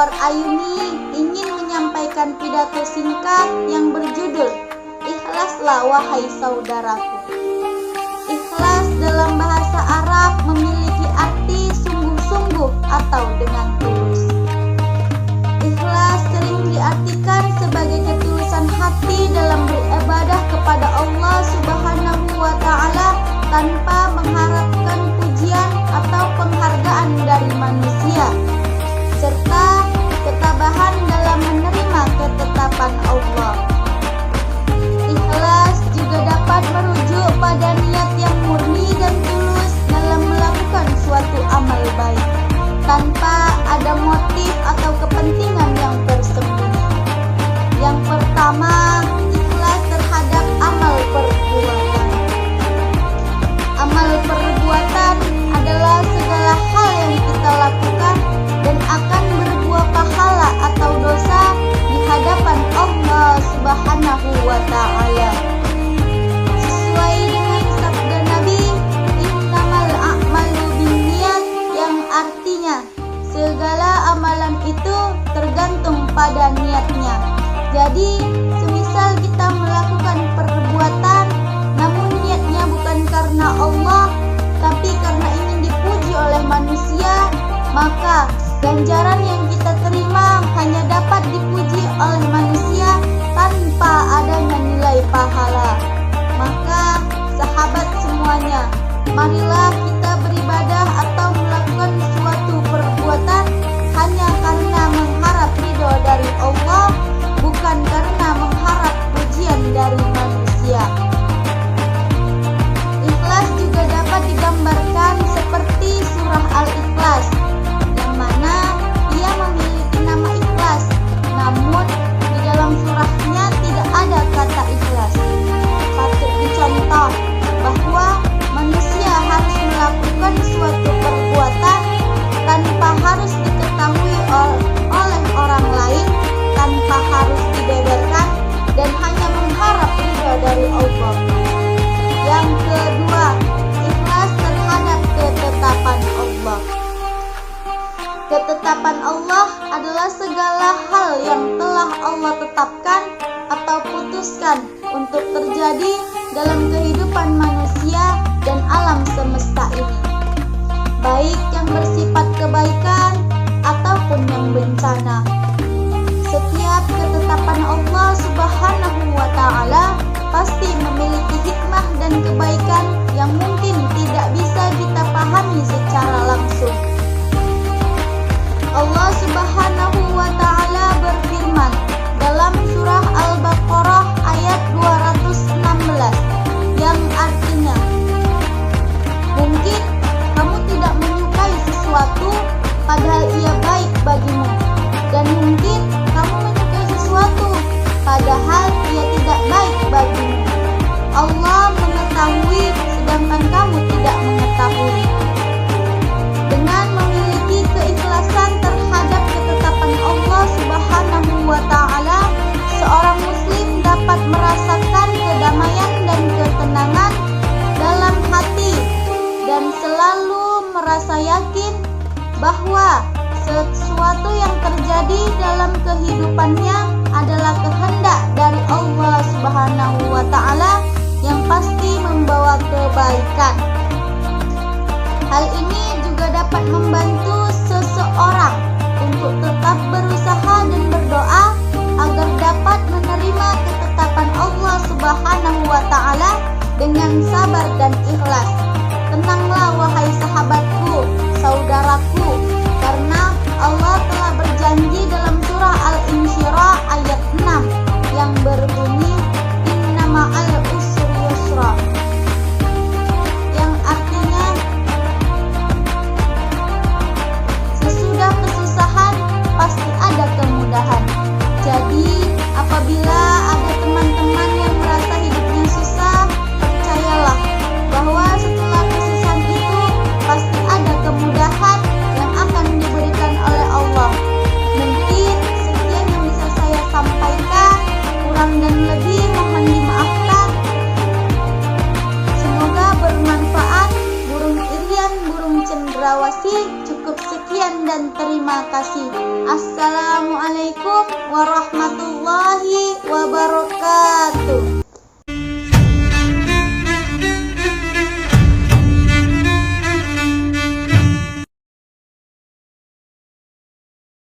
Anwar Ayuni ingin menyampaikan pidato singkat yang berjudul Ikhlaslah wahai saudaraku. Ikhlas dalam bahasa Arab memiliki arti sungguh-sungguh atau dengan tulus. Ikhlas sering diartikan sebagai ketulusan hati dalam beribadah kepada Allah Subhanahu wa Ta'ala tanpa mengharapkan pujian atau penghargaan dari manusia, serta ketabahan dalam menerima ketetapan Allah. Ikhlas juga dapat merujuk pada niat yang murni dan tulus dalam melakukan suatu amal baik, tanpa ada motif atau kepentingan yang tersembunyi. Yang pertama, ikhlas terhadap amal perbuatan. Amal perbuatan adalah segala hal yang kita lakukan dan akan berbuah pahala atau dosa di hadapan Allah Subhanahu wa Ta'ala. Sesuai dengan sabda Nabi, innamal a'malu binniyat, yang artinya segala amalan itu tergantung pada niatnya. Jadi, semisal kita melakukan perbuatan namun niatnya bukan karena Allah tapi karena ingin dipuji oleh manusia, maka ganjaran yang kita terima hanya dapat dipuji oleh manusia tanpa adanya nilai pahala. Maka sahabat semuanya, marilah kita beribadah atau melakukan suatu perbuatan hanya karena mengharap ridho dari Allah, bukan karena mengharap pujian dari manusia. Ikhlas juga dapat digambarkan seperti surah Al-Ikhlas, yang mana ia memiliki nama ikhlas, namun di dalam surahnya tidak ada kata ikhlas. Patut dicontoh bahwa manusia harus melakukan suatu perbuatan tanpa harus diketahui oleh orang lain, tanpa harus dibeberkan, dan hanya mengharap ridho dari Allah. Yang kedua, ikhlas terhadap ketetapan Allah. Ketetapan Allah adalah segala hal yang telah Allah tetapkan atau putuskan untuk terjadi dalam kehidupan manusia dan alam semesta ini, baik yang bersifat kebaikan ataupun yang bencana. Setiap ketetapan Allah Subhanahu wa Ta'ala pasti memiliki hikmah dan kebaikan yang mungkin tidak bisa kita pahami secara langsung. Allah Subhanahu wa Ta'ala berfirman dalam surah Al-Baqarah ayat 216, yang artinya, mungkin kamu tidak menyukai sesuatu padahal ia baik bagimu, dan mungkin kamu menyukai sesuatu padahal ia tidak baik bagimu. Allah mengetahui sedangkan kamu tidak mengetahui. Dengan memiliki keikhlasan terhadap ketetapan Allah Subhanahu wa Ta'ala, seorang muslim dapat merasakan kedamaian dan ketenangan dalam hati dan selalu merasa yakin bahwa sesuatu yang terjadi dalam kehidupannya adalah kehendak dari Allah Subhanahu wa Ta'ala yang pasti membawa kebaikan. Hal ini juga dapat membantu seseorang untuk tetap berusaha dan berdoa agar dapat menerima ketetapan Allah Subhanahu wa Ta'ala dengan sabar dan ikhlas. Tenanglah wahai sahabatku, saudaraku, karena Allah telah berjanji dalam surah Al-Insyirah ayat 6 yang berbunyi Inna ma'al usri yusra, yang artinya sesudah kesusahan pasti Assalamualaikum warahmatullahi wabarakatuh.